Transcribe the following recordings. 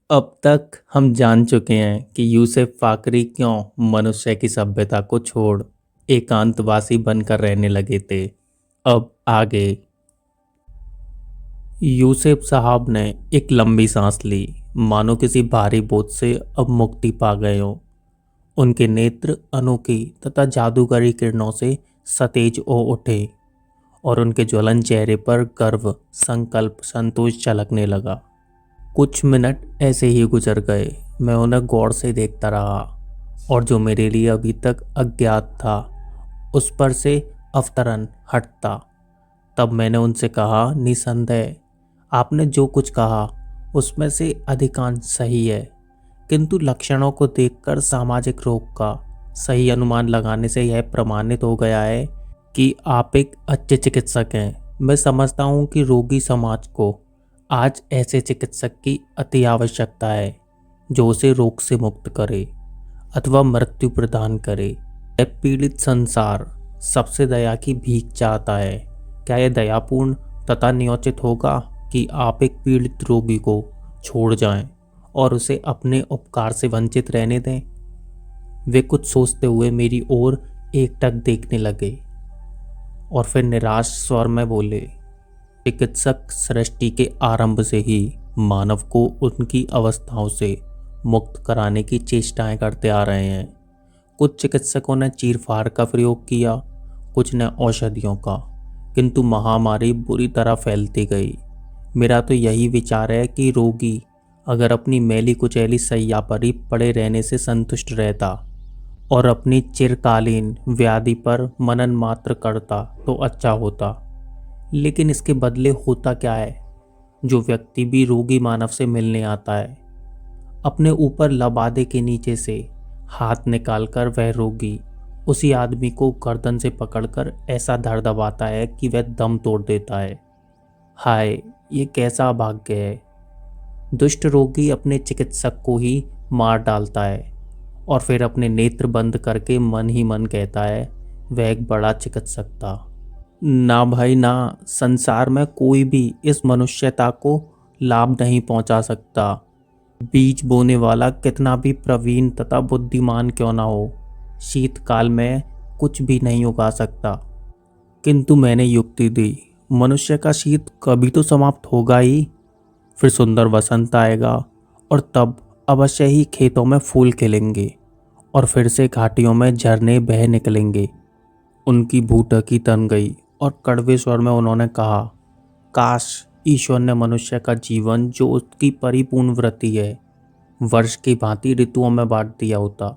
अब तक हम जान चुके हैं कि यूसुफ फाकरी क्यों मनुष्य की सभ्यता को छोड़ एकांतवासी बनकर रहने लगे थे। अब आगे यूसुफ साहब ने एक लंबी सांस ली, मानो किसी भारी बोझ से अब मुक्ति पा गए हो। उनके नेत्र अनोखी तथा जादूगरी किरणों से सतेज हो उठे और उनके ज्वलन चेहरे पर गर्व, संकल्प, संतोष झलकने लगा। कुछ मिनट ऐसे ही गुजर गए। मैं उन्हें गौर से देखता रहा और जो मेरे लिए अभी तक अज्ञात था उस पर से अवतरण हटता। तब मैंने उनसे कहा, निसंदेह आपने जो कुछ कहा उसमें से अधिकांश सही है, किंतु लक्षणों को देखकर सामाजिक रोग का सही अनुमान लगाने से यह प्रमाणित हो गया है कि आप एक अच्छे चिकित्सक हैं। मैं समझता हूँ कि रोगी समाज को आज ऐसे चिकित्सक की अति आवश्यकता है जो उसे रोग से मुक्त करे अथवा मृत्यु प्रदान करे। यह पीड़ित संसार सबसे दया की भीख चाहता है। क्या यह दयापूर्ण तथा न्योचित होगा कि आप एक पीड़ित रोगी को छोड़ जाएं और उसे अपने उपकार से वंचित रहने दें? वे कुछ सोचते हुए मेरी ओर एकटक देखने लगे और फिर निराश स्वर में बोले, चिकित्सक सृष्टि के आरंभ से ही मानव को उनकी अवस्थाओं से मुक्त कराने की चेष्टाएं करते आ रहे हैं। कुछ चिकित्सकों ने चीरफाड़ का प्रयोग किया, कुछ ने औषधियों का, किंतु महामारी बुरी तरह फैलती गई। मेरा तो यही विचार है कि रोगी अगर अपनी मैली कुचैली शैय्या पर ही पड़े रहने से संतुष्ट रहता और अपनी चिरकालीन व्याधि पर मनन मात्र करता तो अच्छा होता। लेकिन इसके बदले होता क्या है? जो व्यक्ति भी रोगी मानव से मिलने आता है, अपने ऊपर लबादे के नीचे से हाथ निकालकर वह रोगी उसी आदमी को गर्दन से पकड़कर ऐसा धर दबाता है कि वह दम तोड़ देता है। हाय, ये कैसा भाग्य है! दुष्ट रोगी अपने चिकित्सक को ही मार डालता है और फिर अपने नेत्र बंद करके मन ही मन कहता है, वह एक बड़ा चिकित्सक था। ना भाई ना, संसार में कोई भी इस मनुष्यता को लाभ नहीं पहुंचा सकता। बीज बोने वाला कितना भी प्रवीण तथा बुद्धिमान क्यों ना हो, शीतकाल में कुछ भी नहीं उगा सकता। किंतु मैंने युक्ति दी, मनुष्य का शीत कभी तो समाप्त होगा ही, फिर सुंदर वसंत आएगा और तब अवश्य ही खेतों में फूल खिलेंगे और फिर से घाटियों में झरने बह निकलेंगे। उनकी भूटकी तन गई और कड़वे स्वर में उन्होंने कहा, काश ईश्वर ने मनुष्य का जीवन, जो उसकी परिपूर्ण वृत्ति है, वर्ष की भांति ऋतुओं में बांट दिया होता।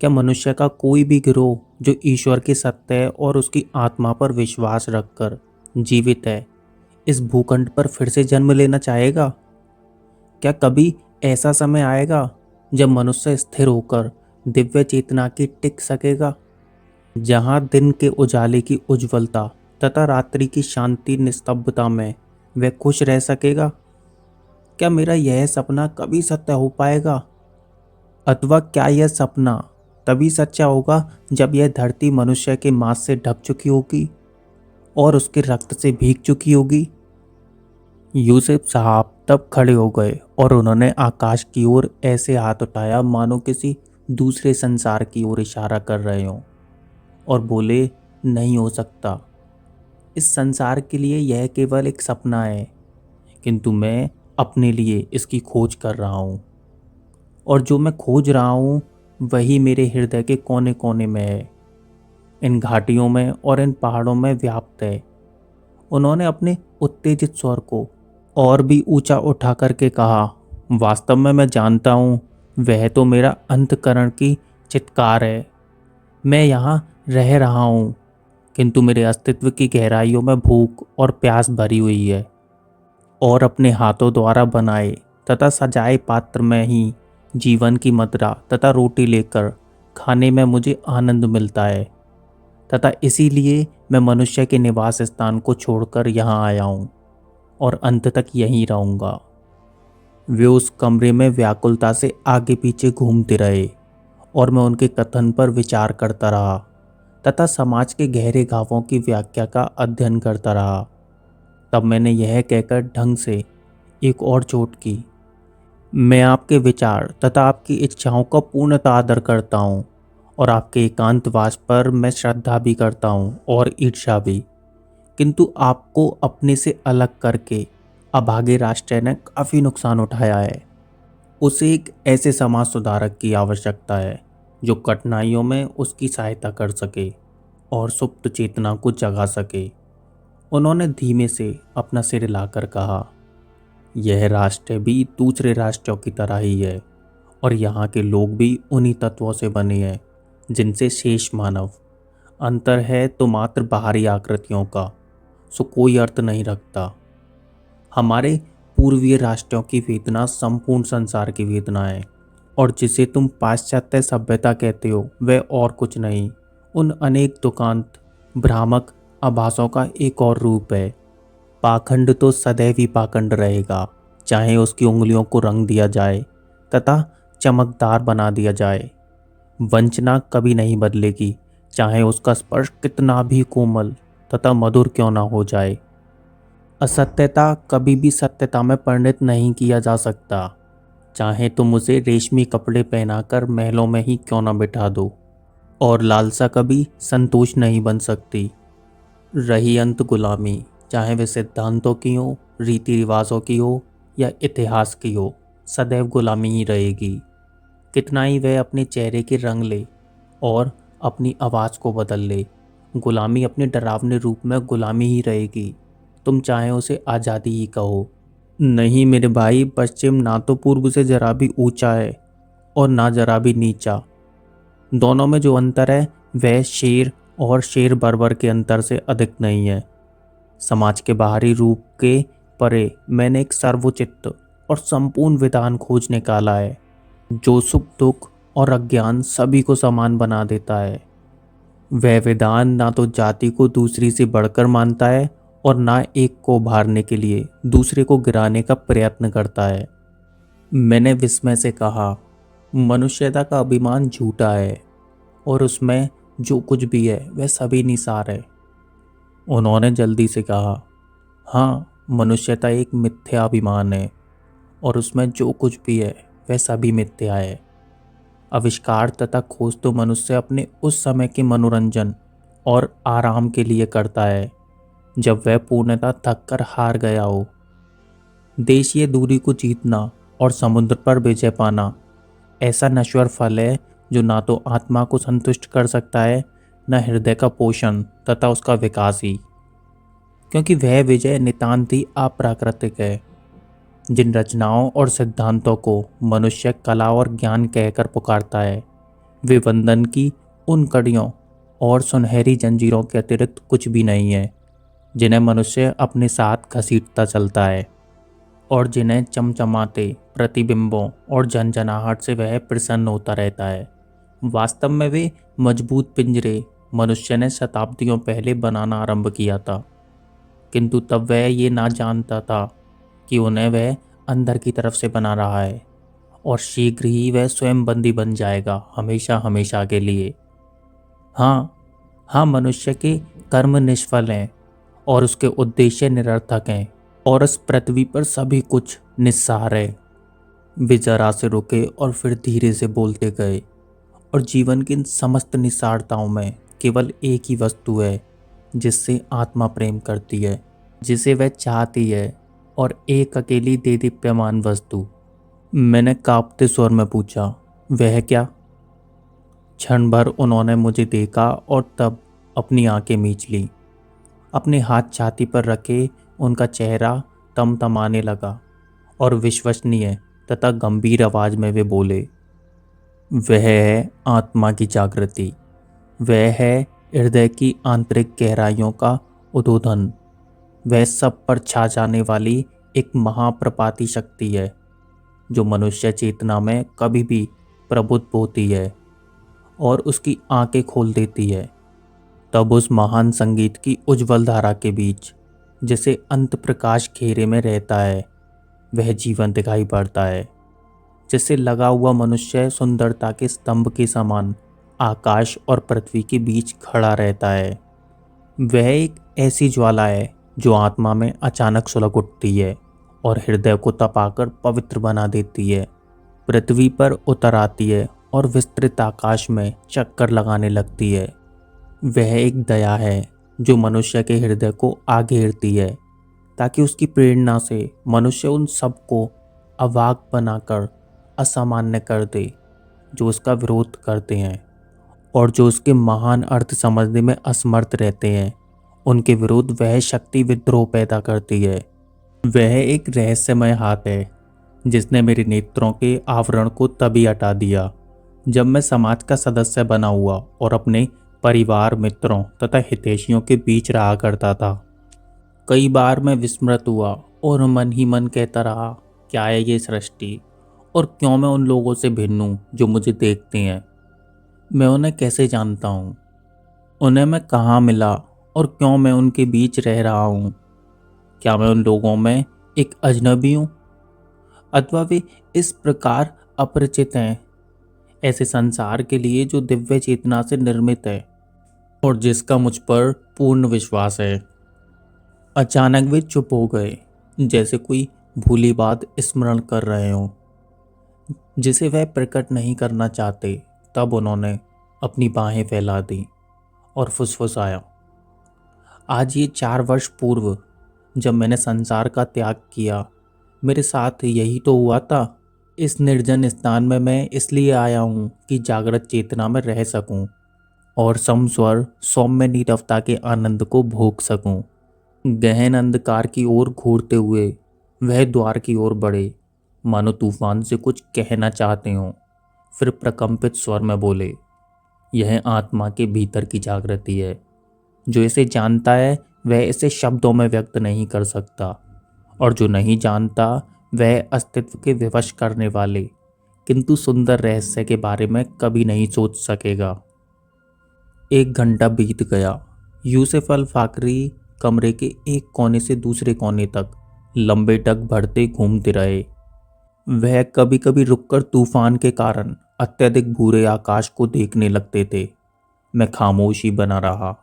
क्या मनुष्य का कोई भी गिरोह जो ईश्वर के सत्य और उसकी आत्मा पर विश्वास रखकर जीवित है, इस भूखंड पर फिर से जन्म लेना चाहेगा? क्या कभी ऐसा समय आएगा जब मनुष्य स्थिर होकर दिव्य चेतना की टिक सकेगा, जहां दिन के उजाले की उज्ज्वलता तथा रात्रि की शांति निस्तब्धता में वह खुश रह सकेगा? क्या मेरा यह सपना कभी सत्य हो पाएगा? अथवा क्या यह सपना तभी सच्चा होगा जब यह धरती मनुष्य के मांस से ढक चुकी होगी और उसके रक्त से भीग चुकी होगी? यूसुफ साहब तब खड़े हो गए और उन्होंने आकाश की ओर ऐसे हाथ उठाया मानो किसी दूसरे संसार की ओर इशारा कर रहे हों और बोले, नहीं हो सकता। इस संसार के लिए यह केवल एक सपना है, किंतु मैं अपने लिए इसकी खोज कर रहा हूँ और जो मैं खोज रहा हूँ वही मेरे हृदय के कोने कोने में है, इन घाटियों में और इन पहाड़ों में व्याप्त है। उन्होंने अपने उत्तेजित स्वर को और भी ऊंचा उठा करके कहा, वास्तव में मैं जानता हूँ वह तो मेरा अंतकरण की चित्कार है। मैं यहाँ रह रहा हूँ, किंतु मेरे अस्तित्व की गहराइयों में भूख और प्यास भरी हुई है और अपने हाथों द्वारा बनाए तथा सजाए पात्र में ही जीवन की मदिरा तथा रोटी लेकर खाने में मुझे आनंद मिलता है तथा इसीलिए मैं मनुष्य के निवास स्थान को छोड़कर यहाँ आया हूँ और अंत तक यहीं रहूँगा। वे उस कमरे में व्याकुलता से आगे पीछे घूमते रहे और मैं उनके कथन पर विचार करता रहा तथा समाज के गहरे घावों की व्याख्या का अध्ययन करता रहा। तब मैंने यह कहकर ढंग से एक और चोट की, मैं आपके विचार तथा आपकी इच्छाओं का पूर्णतः आदर करता हूँ और आपके एकांतवास पर मैं श्रद्धा भी करता हूँ और ईर्ष्या भी। किंतु आपको अपने से अलग करके अभागे राष्ट्र ने काफ़ी नुकसान उठाया है। उसे एक ऐसे समाज सुधारक की आवश्यकता है जो कठिनाइयों में उसकी सहायता कर सके और सुप्त चेतना को जगा सके। उन्होंने धीमे से अपना सिर हिलाकर कहा, यह राष्ट्र भी दूसरे राष्ट्रों की तरह ही है और यहाँ के लोग भी उन्हीं तत्वों से बने हैं जिनसे शेष मानव। अंतर है तो मात्र बाहरी आकृतियों का, सो कोई अर्थ नहीं रखता। हमारे पूर्वीय राष्ट्रों की वेदना संपूर्ण संसार की वेदना है और जिसे तुम पाश्चात्य सभ्यता कहते हो वह और कुछ नहीं, उन अनेक दुकांत भ्रामक आभासों का एक और रूप है। पाखंड तो सदैव ही पाखंड रहेगा, चाहे उसकी उंगलियों को रंग दिया जाए तथा चमकदार बना दिया जाए। वंचना कभी नहीं बदलेगी, चाहे उसका स्पर्श कितना भी कोमल तथा मधुर क्यों ना हो जाए। असत्यता कभी भी सत्यता में परिणत नहीं किया जा सकता, चाहे तुम उसे रेशमी कपड़े पहनाकर महलों में ही क्यों ना बिठा दो। और लालसा कभी संतोष नहीं बन सकती। रही अंत गुलामी, चाहे वे सिद्धांतों की हो, रीति रिवाजों की हो या इतिहास की हो, सदैव गुलामी ही रहेगी। कितना ही वह अपने चेहरे के रंग ले और अपनी आवाज़ को बदल ले, गुलामी अपने डरावने रूप में गुलामी ही रहेगी। तुम चाहे उसे आज़ादी ही कहो। नहीं मेरे भाई, पश्चिम ना तो पूर्व से जरा भी ऊंचा है और ना जरा भी नीचा। दोनों में जो अंतर है वह शेर और शेर बर्बर के अंतर से अधिक नहीं है। समाज के बाहरी रूप के परे मैंने एक सर्वोचित और संपूर्ण विधान खोज निकाला है जो सुख दुख और अज्ञान सभी को समान बना देता है। वह विधान ना तो जाति को दूसरी से बढ़कर मानता है और ना एक को उभारने के लिए दूसरे को गिराने का प्रयत्न करता है। मैंने विस्मय से कहा, मनुष्यता का अभिमान झूठा है और उसमें जो कुछ भी है वह सभी निसार है। उन्होंने जल्दी से कहा, हाँ, मनुष्यता एक मिथ्या अभिमान है और उसमें जो कुछ भी है वह सभी मिथ्या है। आविष्कार तथा खोज तो मनुष्य अपने उस समय के मनोरंजन और आराम के लिए करता है जब वह पूर्णतः थक कर हार गया हो। देशीय दूरी को जीतना और समुद्र पर विजय पाना ऐसा नश्वर फल है जो ना तो आत्मा को संतुष्ट कर सकता है, न हृदय का पोषण तथा उसका विकास ही, क्योंकि वह विजय नितांत ही अप्राकृतिक है। जिन रचनाओं और सिद्धांतों को मनुष्य कला और ज्ञान कहकर पुकारता है वे बंधन की उन कड़ियों और सुनहरी जंजीरों के अतिरिक्त कुछ भी नहीं है जिन्हें मनुष्य अपने साथ घसीटता चलता है और जिन्हें चमचमाते प्रतिबिंबों और झनझनाहट से वह प्रसन्न होता रहता है। वास्तव में वे मजबूत पिंजरे मनुष्य ने शताब्दियों पहले बनाना आरंभ किया था, किंतु तब वह ये ना जानता था कि उन्हें वह अंदर की तरफ से बना रहा है और शीघ्र ही वह स्वयं बंदी बन जाएगा, हमेशा हमेशा के लिए। हाँ हाँ, मनुष्य के कर्म निष्फल हैं और उसके उद्देश्य निरर्थक हैं और इस पृथ्वी पर सभी कुछ निस्सार है। वे जरा से रुके और फिर धीरे से बोलते गए, और जीवन की इन समस्त निस्सारताओं में केवल एक ही वस्तु है जिससे आत्मा प्रेम करती है, जिसे वह चाहती है, और एक अकेली देदीप्यमान वस्तु। मैंने कांपते स्वर में पूछा, वह क्या? क्षण भर उन्होंने मुझे देखा और तब अपनी आंखें मींच ली। अपने हाथ छाती पर रखे उनका चेहरा तमतमाने लगा और विश्वसनीय तथा गंभीर आवाज में वे बोले, वह है आत्मा की जागृति, वह है हृदय की आंतरिक गहराइयों का उद्बोधन, वह सब पर छा जाने वाली एक महाप्रपाती शक्ति है जो मनुष्य चेतना में कभी भी प्रबुद्ध होती है और उसकी आंखें खोल देती है। तब उस महान संगीत की उज्जवल धारा के बीच, जिसे अंत प्रकाश घेरे में रहता है, वह जीवन दिखाई पड़ता है। जिससे लगा हुआ मनुष्य सुंदरता के स्तंभ के समान आकाश और पृथ्वी के बीच खड़ा रहता है। वह एक ऐसी ज्वाला है जो आत्मा में अचानक सुलग उठती है और हृदय को तपाकर पवित्र बना देती है। पृथ्वी पर उतर आती है और विस्तृत आकाश में चक्कर लगाने लगती है। वह एक दया है जो मनुष्य के हृदय को आघेरती है, ताकि उसकी प्रेरणा से मनुष्य उन सबको अवाक बनाकर असामान्य कर दे जो उसका विरोध करते हैं, और जो उसके महान अर्थ समझने में असमर्थ रहते हैं उनके विरुद्ध वह शक्ति विद्रोह पैदा करती है। वह एक रहस्यमय हाथ है जिसने मेरे नेत्रों के आवरण को तभी हटा दिया जब मैं समाज का सदस्य बना हुआ और अपने परिवार, मित्रों तथा हितैषियों के बीच रहा करता था। कई बार मैं विस्मृत हुआ और मन ही मन कहता रहा, क्या है ये सृष्टि, और क्यों मैं उन लोगों से भिन्न हूँ जो मुझे देखते हैं। मैं उन्हें कैसे जानता हूँ, उन्हें मैं कहाँ मिला और क्यों मैं उनके बीच रह रहा हूँ। क्या मैं उन लोगों में एक अजनबी हूँ, अथवा वे इस प्रकार अपरिचित हैं ऐसे संसार के लिए जो दिव्य चेतना से निर्मित है और जिसका मुझ पर पूर्ण विश्वास है। अचानक वे चुप हो गए, जैसे कोई भूली बात स्मरण कर रहे हों जिसे वह प्रकट नहीं करना चाहते। तब उन्होंने अपनी बाहें फैला दी और फुसफुसाया, आज ये 4 वर्ष पूर्व जब मैंने संसार का त्याग किया, मेरे साथ यही तो हुआ था। इस निर्जन स्थान में मैं इसलिए आया हूँ कि जागृत चेतना में रह सकूं और समस्वर सौम्य नीरवता के आनंद को भोग सकूं। गहन अंधकार की ओर घूरते हुए वह द्वार की ओर बढ़े, मानो तूफान से कुछ कहना चाहते हों। फिर प्रकंपित स्वर में बोले, यह आत्मा के भीतर की जागृति है। जो इसे जानता है वह इसे शब्दों में व्यक्त नहीं कर सकता, और जो नहीं जानता वह अस्तित्व के विवश करने वाले किंतु सुंदर रहस्य के बारे में कभी नहीं सोच सकेगा। 1 घंटा बीत गया। यूसुफ अल फाकरी कमरे के एक कोने से दूसरे कोने तक लंबे टक भरते घूमते रहे। वह कभी कभी रुककर तूफान के कारण अत्यधिक भूरे आकाश को देखने लगते थे। मैं खामोशी बना रहा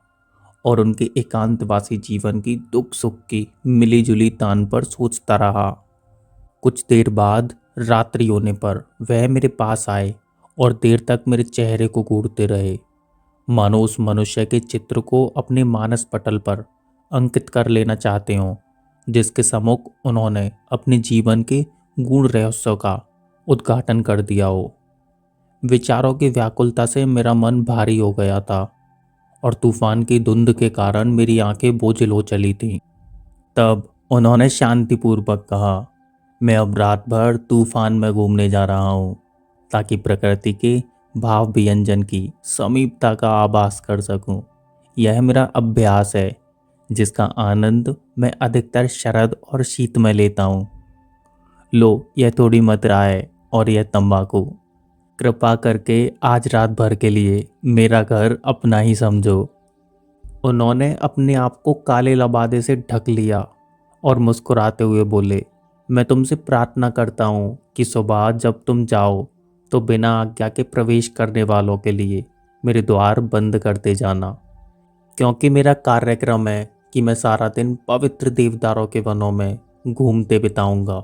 और उनके एकांतवासी जीवन की दुख सुख की मिलीजुली तान पर सोचता रहा। कुछ देर बाद रात्रि होने पर वह मेरे पास आए और देर तक मेरे चेहरे को घूरते रहे, मानो उस मनुष्य के चित्र को अपने मानस पटल पर अंकित कर लेना चाहते हों जिसके सम्मुख उन्होंने अपने जीवन के गूढ़ रहस्यों का उद्घाटन कर दिया हो। विचारों की व्याकुलता से मेरा मन भारी हो गया था और तूफान की धुंध के कारण मेरी आंखें बोझिल हो चली थीं। तब उन्होंने शांतिपूर्वक कहा, मैं अब रात भर तूफान में घूमने जा रहा हूँ ताकि प्रकृति के भाव व्यंजन की समीपता का आभास कर सकूं। यह मेरा अभ्यास है जिसका आनंद मैं अधिकतर शरद और शीत में लेता हूँ। लो, यह थोड़ी मदिरा है और यह तंबाकू। कृपा करके आज रात भर के लिए मेरा घर अपना ही समझो। उन्होंने अपने आप को काले लबादे से ढक लिया और मुस्कुराते हुए बोले, मैं तुमसे प्रार्थना करता हूँ कि सुबह जब तुम जाओ तो बिना आज्ञा के प्रवेश करने वालों के लिए मेरे द्वार बंद करते जाना, क्योंकि मेरा कार्यक्रम है कि मैं सारा दिन पवित्र देवदारों के वनों में घूमते बिताऊंगा।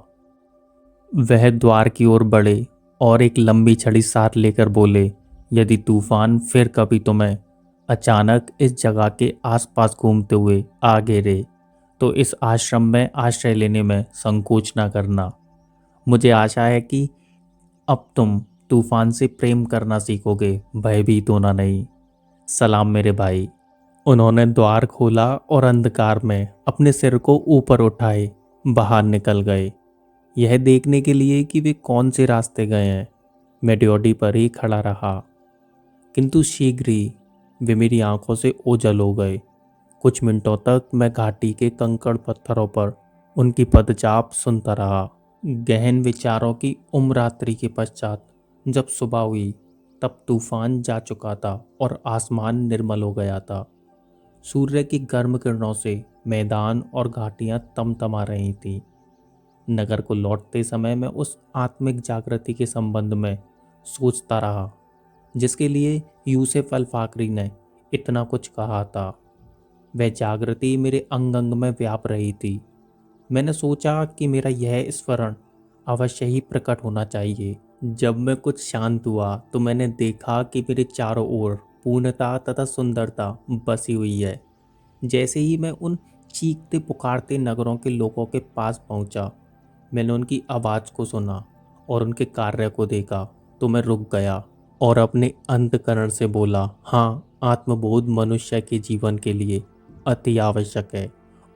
वह द्वार की ओर बढ़े और एक लंबी छड़ी साथ लेकर बोले, यदि तूफान फिर कभी तुम्हें अचानक इस जगह के आसपास घूमते हुए आ घेरे तो इस आश्रम में आश्रय लेने में संकोच न करना। मुझे आशा है कि अब तुम तूफान से प्रेम करना सीखोगे, भयभीत होना नहीं। सलाम मेरे भाई। उन्होंने द्वार खोला और अंधकार में अपने सिर को ऊपर उठाए बाहर निकल गए, यह देखने के लिए कि वे कौन से रास्ते गए हैं। मैं ड्योढ़ी पर ही खड़ा रहा, किंतु शीघ्र ही वे मेरी आंखों से ओझल हो गए। कुछ मिनटों तक मैं घाटी के कंकड़ पत्थरों पर उनकी पदचाप सुनता रहा। गहन विचारों की उम्रात्रि के पश्चात जब सुबह हुई तब तूफान जा चुका था और आसमान निर्मल हो गया था। सूर्य की गर्म किरणों से मैदान और घाटियां तमतमा रही थीं। नगर को लौटते समय मैं उस आत्मिक जागृति के संबंध में सोचता रहा जिसके लिए यूसुफ अल फाकरी ने इतना कुछ कहा था। वह जागृति मेरे अंग अंग में व्याप रही थी मैंने सोचा कि मेरा यह स्मरण अवश्य ही प्रकट होना चाहिए। जब मैं कुछ शांत हुआ तो मैंने देखा कि मेरे चारों ओर पूर्णता तथा सुंदरता बसी हुई है। जैसे ही मैं उन चीखते पुकारते नगरों के लोगों के पास पहुंचा, मैंने उनकी आवाज़ को सुना और उनके कार्य को देखा, तो मैं रुक गया और अपने अंतःकरण से बोला, हाँ, आत्मबोध मनुष्य के जीवन के लिए अति आवश्यक है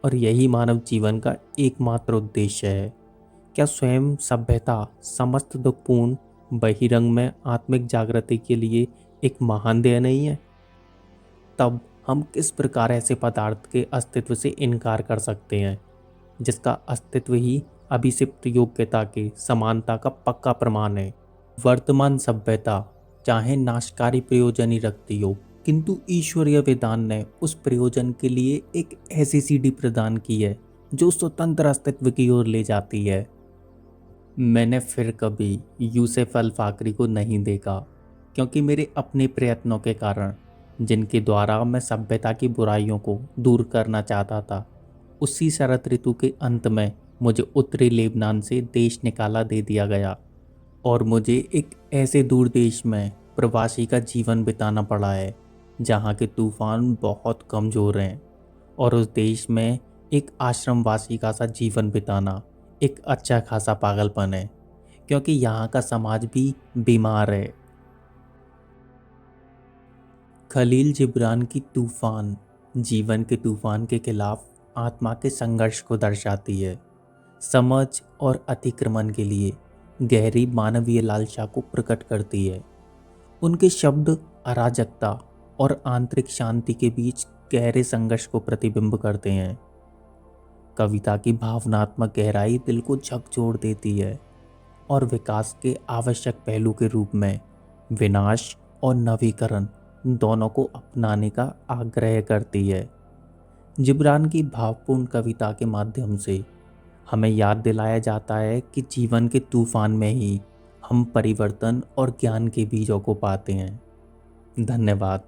और यही मानव जीवन का एकमात्र उद्देश्य है। क्या स्वयं सभ्यता समस्त दुखपूर्ण बहिरंग में आत्मिक जागृति के लिए एक महान ध्येय नहीं है? तब हम किस प्रकार ऐसे पदार्थ के अस्तित्व से इनकार कर सकते हैं जिसका अस्तित्व ही अभिसिप्त योग्यता के समानता का पक्का प्रमाण है। वर्तमान सभ्यता चाहे नाशकारी प्रयोजन ही रखती हो, किंतु ईश्वरीय विधान ने उस प्रयोजन के लिए एक ऐसी सीढ़ी प्रदान की है जो स्वतंत्र अस्तित्व की ओर ले जाती है। मैंने फिर कभी यूसुफ अल फाकरी को नहीं देखा, क्योंकि मेरे अपने प्रयत्नों के कारण, जिनके द्वारा मैं सभ्यता की बुराइयों को दूर करना चाहता था, उसी शरद ऋतु के अंत में मुझे उत्तरी लेबनान से देश निकाला दे दिया गया और मुझे एक ऐसे दूर देश में प्रवासी का जीवन बिताना पड़ा है जहाँ के तूफान बहुत कमज़ोर हैं, और उस देश में एक आश्रमवासी का सा जीवन बिताना एक अच्छा खासा पागलपन है, क्योंकि यहाँ का समाज भी बीमार है। खलील जिब्रान की तूफान जीवन के तूफान के खिलाफ आत्मा के संघर्ष को दर्शाती है, समझ और अतिक्रमण के लिए गहरी मानवीय लालसा को प्रकट करती है। उनके शब्द अराजकता और आंतरिक शांति के बीच गहरे संघर्ष को प्रतिबिंब करते हैं। कविता की भावनात्मक गहराई दिल को झकझोर देती है और विकास के आवश्यक पहलू के रूप में विनाश और नवीकरण दोनों को अपनाने का आग्रह करती है। जिब्रान की भावपूर्ण कविता के माध्यम से हमें याद दिलाया जाता है कि जीवन के तूफान में ही हम परिवर्तन और ज्ञान के बीजों को पाते हैं। धन्यवाद।